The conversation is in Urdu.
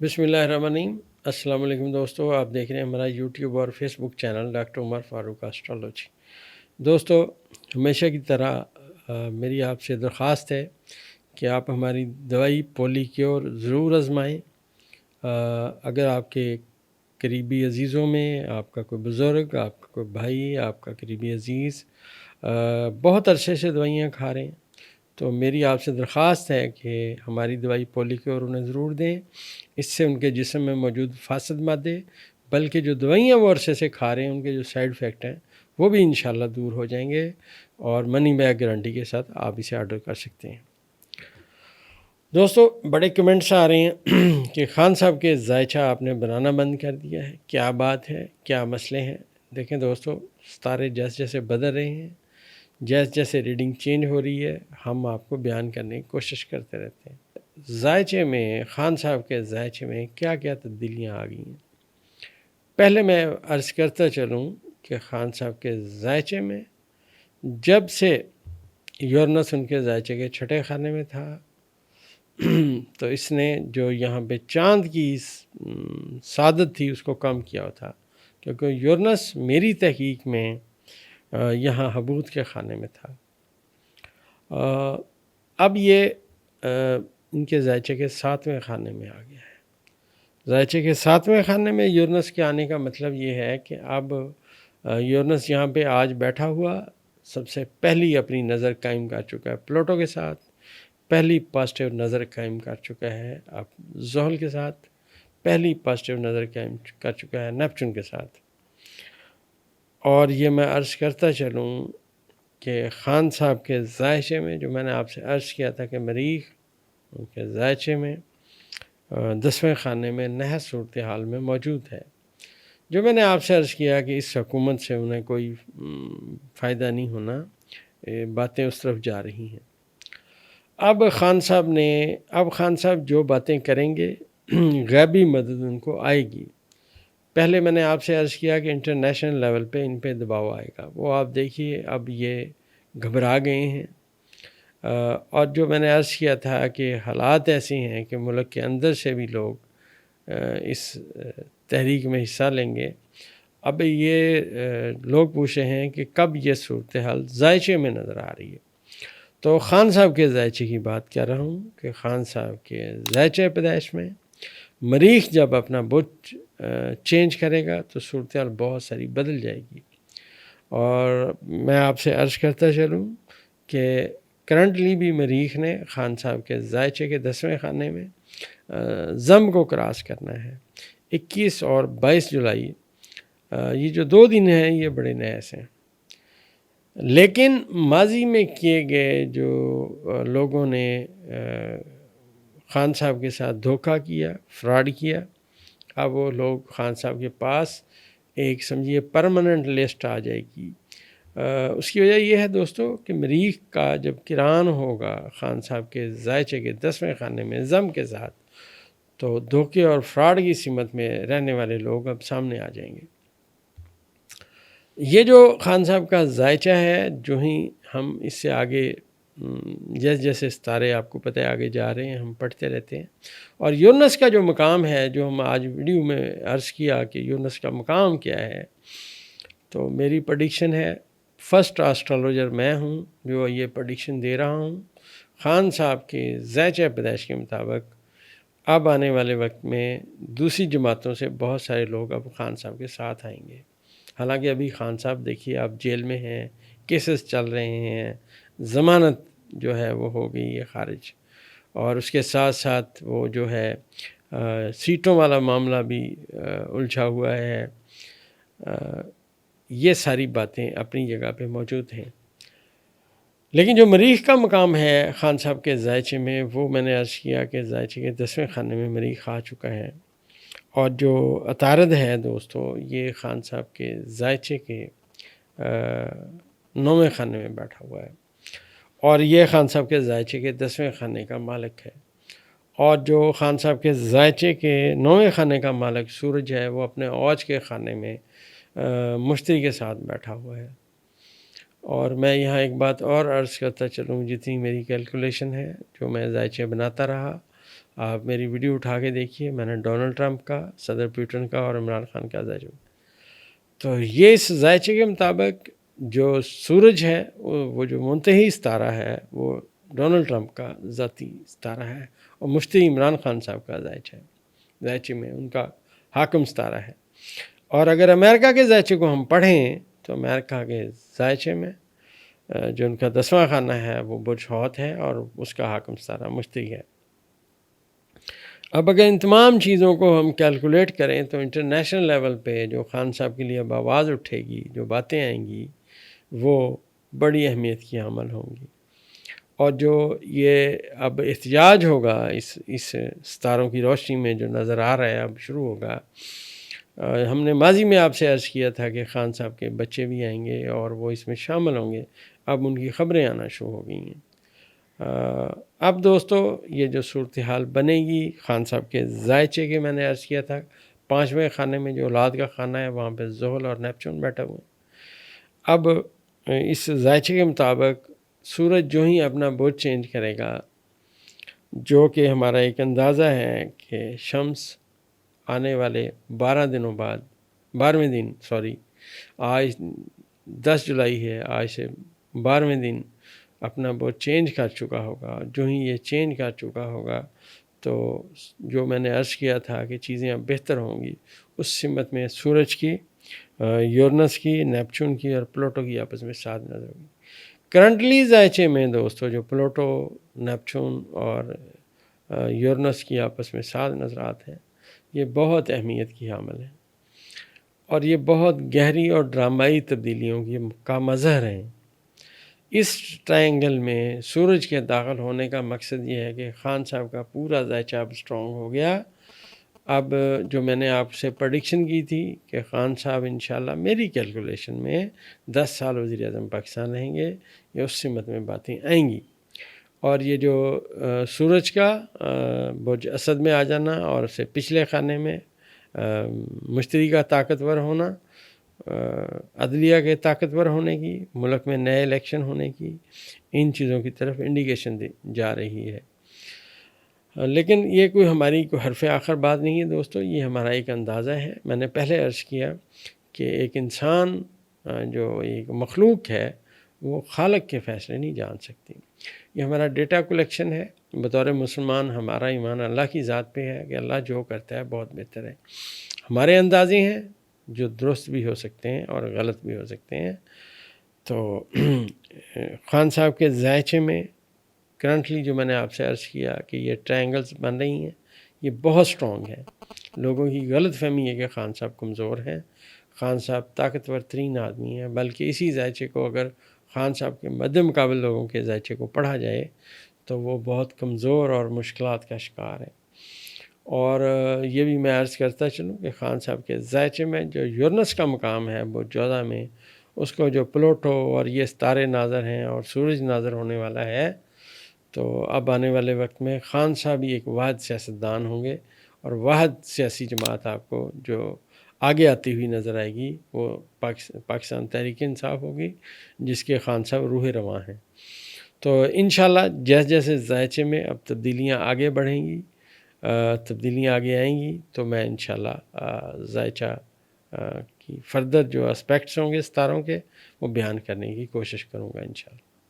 بسم اللہ الرحمن الرحیم۔ السلام علیکم دوستو، آپ دیکھ رہے ہیں ہمارا یوٹیوب اور فیس بک چینل ڈاکٹر عمر فاروق اسٹرالوجی۔ دوستو، ہمیشہ کی طرح میری آپ سے درخواست ہے کہ آپ ہماری دوائی پولی کیور ضرور آزمائیں۔ اگر آپ کے قریبی عزیزوں میں آپ کا کوئی بزرگ، آپ کا کوئی بھائی، آپ کا قریبی عزیز بہت عرصے سے دوائیاں کھا رہے ہیں تو میری آپ سے درخواست ہے کہ ہماری دوائی پولی کیور انہیں ضرور دیں۔ اس سے ان کے جسم میں موجود فاسد مادے، بلکہ جو دوائیاں وہ عرصے سے کھا رہے ہیں ان کے جو سائیڈ افیکٹ ہیں وہ بھی انشاءاللہ دور ہو جائیں گے، اور منی بیک گارنٹی کے ساتھ آپ اسے آرڈر کر سکتے ہیں۔ دوستو، بڑے کمنٹس آ رہے ہیں کہ خان صاحب کے ذائچہ آپ نے بنانا بند کر دیا ہے، کیا بات ہے، کیا مسئلے ہیں؟ دیکھیں دوستو، ستارے جیسے جیسے بدل رہے ہیں، جیسے جیسے ریڈنگ چینج ہو رہی ہے، ہم آپ کو بیان کرنے کی کوشش کرتے رہتے ہیں۔ ذائچے میں، خان صاحب کے ذائچے میں کیا کیا تبدیلیاں آ گئی ہیں؟ پہلے میں عرض کرتا چلوں کہ خان صاحب کے ذائچے میں جب سے یورنس ان کے ذائچے کے چھٹے خانے میں تھا تو اس نے جو یہاں پہ چاند کی سعادت تھی اس کو کم کیا تھا، کیونکہ یورنس میری تحقیق میں یہاں حبوط کے خانے میں تھا۔ اب یہ ان کے ذائچے کے 7ویں خانے میں آ گیا ہے۔ ذائچے کے 7ویں خانے میں یورنس کے آنے کا مطلب یہ ہے کہ اب یورنس یہاں پہ آج بیٹھا ہوا سب سے پہلی اپنی نظر قائم کر چکا ہے پلوٹو کے ساتھ، پہلی پازیٹیو نظر قائم کر چکا ہے اب زحل کے ساتھ، پہلی پازیٹیو نظر قائم کر چکا ہے نیپچون کے ساتھ۔ اور یہ میں عرض کرتا چلوں کہ خان صاحب کے ذائچے میں جو میں نے آپ سے عرض کیا تھا کہ مریخ ان کے ذائچے میں 10ویں خانے میں نحس صورتحال میں موجود ہے، جو میں نے آپ سے عرض کیا کہ اس حکومت سے انہیں کوئی فائدہ نہیں ہونا، باتیں اس طرف جا رہی ہیں۔ اب خان صاحب جو باتیں کریں گے غیبی مدد ان کو آئے گی۔ پہلے میں نے آپ سے عرض کیا کہ انٹرنیشنل لیول پہ ان پہ دباؤ آئے گا، وہ آپ دیکھیے اب یہ گھبرا گئے ہیں، اور جو میں نے عرض کیا تھا کہ حالات ایسے ہیں کہ ملک کے اندر سے بھی لوگ اس تحریک میں حصہ لیں گے۔ اب یہ لوگ پوچھ رہے ہیں کہ کب یہ صورتحال ذائچے میں نظر آ رہی ہے، تو خان صاحب کے ذائچے کی بات کر رہا ہوں کہ خان صاحب کے ذائچے پیدائش میں مریخ جب اپنا بت چینج کرے گا تو صورتحال بہت ساری بدل جائے گی۔ اور میں آپ سے عرض کرتا چلوں کہ کرنٹلی بھی مریخ نے خان صاحب کے ذائچے کے 10ویں خانے میں ضم کو کراس کرنا ہے۔ 21 اور 22 جولائی یہ جو 2 دن ہیں یہ بڑے نحس ہیں، لیکن ماضی میں کیے گئے جو لوگوں نے خان صاحب کے ساتھ دھوکہ کیا، فراڈ کیا، اب وہ لوگ خان صاحب کے پاس ایک سمجھیے پرماننٹ لسٹ آ جائے گی۔ اس کی وجہ یہ ہے دوستو کہ مریخ کا جب کران ہوگا خان صاحب کے ذائچے کے 10ویں خانے میں ضم کے ساتھ، تو دھوکے اور فراڈ کی سمت میں رہنے والے لوگ اب سامنے آ جائیں گے۔ یہ جو خان صاحب کا ذائچہ ہے، جو ہی ہم اس سے آگے جیسے جیسے ستارے آپ کو پتہ ہے آگے جا رہے ہیں، ہم پڑھتے رہتے ہیں، اور یورنس کا جو مقام ہے جو ہم آج ویڈیو میں عرض کیا کہ یورنس کا مقام کیا ہے، تو میری پریڈکشن ہے، فرسٹ اسٹرالوجر میں ہوں جو یہ پریڈکشن دے رہا ہوں، خان صاحب کے ذائچہ پیدائش کے مطابق اب آنے والے وقت میں دوسری جماعتوں سے بہت سارے لوگ اب خان صاحب کے ساتھ آئیں گے۔ حالانکہ ابھی خان صاحب دیکھیے آپ جیل میں ہیں، کیسز چل رہے ہیں، ضمانت جو ہے وہ ہو گئی ہے خارج، اور اس کے ساتھ ساتھ وہ جو ہے سیٹوں والا معاملہ بھی الجھا ہوا ہے۔ یہ ساری باتیں اپنی جگہ پہ موجود ہیں، لیکن جو مریخ کا مقام ہے خان صاحب کے ذائچے میں، وہ میں نے عرض کیا کہ ذائچے کے 10ویں خانے میں مریخ آ چکا ہے، اور جو عطارد ہے دوستو یہ خان صاحب کے ذائچے کے 9ویں خانے میں بیٹھا ہوا ہے، اور یہ خان صاحب کے ذائچے کے 10ویں خانے کا مالک ہے، اور جو خان صاحب کے ذائچے کے 9ویں خانے کا مالک سورج ہے وہ اپنے اوج کے خانے میں مشتری کے ساتھ بیٹھا ہوا ہے۔ اور میں یہاں ایک بات اور عرض کرتا چلوں، جتنی میری کیلکولیشن ہے جو میں ذائچے بناتا رہا آپ میری ویڈیو اٹھا کے دیکھیے، میں نے ڈونلڈ ٹرمپ کا، صدر پوٹن کا اور عمران خان کا ذائچہ، تو یہ اس ذائچے کے مطابق جو سورج ہے وہ جو منتہی ستارہ ہے وہ ڈونلڈ ٹرمپ کا ذاتی ستارہ ہے، اور مفتی عمران خان صاحب کا ذائچہ ہے، ذائچے میں ان کا حاکم ستارہ ہے۔ اور اگر امریکہ کے ذائچے کو ہم پڑھیں تو امریکہ کے ذائچے میں جو ان کا 10واں خانہ ہے وہ برج حوت ہے اور اس کا حاکم ستارہ مشتری ہے۔ اب اگر ان تمام چیزوں کو ہم کیلکولیٹ کریں تو انٹرنیشنل لیول پہ جو خان صاحب کے لیے اب آواز اٹھے گی، جو باتیں آئیں گی، وہ بڑی اہمیت کی حامل ہوں گی، اور جو یہ اب احتجاج ہوگا اس ستاروں کی روشنی میں جو نظر آ رہا ہے اب شروع ہوگا۔ ہم نے ماضی میں آپ سے عرض کیا تھا کہ خان صاحب کے بچے بھی آئیں گے اور وہ اس میں شامل ہوں گے، اب ان کی خبریں آنا شروع ہو گئی ہیں۔ اب دوستو یہ جو صورتحال بنے گی خان صاحب کے ذائچے کے، میں نے عرض کیا تھا 5ویں خانے میں جو اولاد کا خانہ ہے وہاں پہ زحل اور نیپچون بیٹھا ہوئے ہیں۔ اب اس ذائچے کے مطابق سورج جو ہی اپنا برج چینج کرے گا، جو کہ ہمارا ایک اندازہ ہے کہ شمس آنے والے 12 دنوں بعد 12ویں دن آج 10 جولائی ہے، آج سے 12ویں دن اپنا برج چینج کر چکا ہوگا۔ جو ہی یہ چینج کر چکا ہوگا تو جو میں نے عرض کیا تھا کہ چیزیں اب بہتر ہوں گی، اس سمت میں سورج کی، یورنس کی، نیپچون کی اور پلوٹو کی آپس میں ساتھ نظر ہوگی۔ کرنٹلی ذائچے میں دوستو جو پلوٹو، نیپچون اور یورنس کی آپس میں ساتھ نظرات ہیں، یہ بہت اہمیت کی حامل ہے، اور یہ بہت گہری اور ڈرامائی تبدیلیوں کا مظہر ہیں۔ اس ٹرائنگل میں سورج کے داخل ہونے کا مقصد یہ ہے کہ خان صاحب کا پورا ذائچہ اب سٹرونگ ہو گیا۔ اب جو میں نے آپ سے پریڈکشن کی تھی کہ خان صاحب انشاءاللہ میری کیلکولیشن میں 10 سال وزیر اعظم پاکستان رہیں گے، یہ اس سمت میں باتیں آئیں گی۔ اور یہ جو سورج کا برج اسد میں آ جانا اور اسے پچھلے خانے میں مشتری کا طاقتور ہونا، عدلیہ کے طاقتور ہونے کی، ملک میں نئے الیکشن ہونے کی، ان چیزوں کی طرف انڈیکیشن جا رہی ہے۔ لیکن یہ ہماری کوئی حرف آخر بات نہیں ہے دوستو، یہ ہمارا ایک اندازہ ہے۔ میں نے پہلے عرض کیا کہ ایک انسان جو ایک مخلوق ہے وہ خالق کے فیصلے نہیں جان سکتی۔ یہ ہمارا ڈیٹا کلیکشن ہے۔ بطور مسلمان ہمارا ایمان اللہ کی ذات پہ ہے کہ اللہ جو کرتا ہے بہت بہتر ہے۔ ہمارے اندازے ہیں جو درست بھی ہو سکتے ہیں اور غلط بھی ہو سکتے ہیں۔ تو خان صاحب کے ذائچے میں کرنٹلی جو میں نے آپ سے عرض کیا کہ یہ ٹرائنگلز بن رہی ہیں، یہ بہت سٹرونگ ہے۔ لوگوں کی غلط فہمی ہے کہ خان صاحب کمزور ہیں۔ خان صاحب طاقتور ترین آدمی ہیں، بلکہ اسی ذائچے کو اگر خان صاحب کے مد مقابل لوگوں کے ذائچے کو پڑھا جائے تو وہ بہت کمزور اور مشکلات کا شکار ہے۔ اور یہ بھی میں عرض کرتا چلوں کہ خان صاحب کے ذائچے میں جو یورنس کا مقام ہے وہ 14 میں، اس کو جو پلوٹو اور یہ ستارے ناظر ہیں اور سورج ناظر ہونے والا ہے، تو اب آنے والے وقت میں خان صاحب ہی ایک واحد سیاستدان ہوں گے، اور واحد سیاسی جماعت آپ کو جو آگے آتی ہوئی نظر آئے گی وہ پاکستان تحریک انصاف ہوگی، جس کے خان صاحب روح رواں ہیں۔ تو انشاءاللہ جیسے جیسے ذائچے میں اب تبدیلیاں آگے بڑھیں گی، تبدیلیاں آگے آئیں گی، تو میں انشاءاللہ ذائچہ کی فردر جو اسپیکٹس ہوں گے ستاروں کے وہ بیان کرنے کی کوشش کروں گا انشاءاللہ۔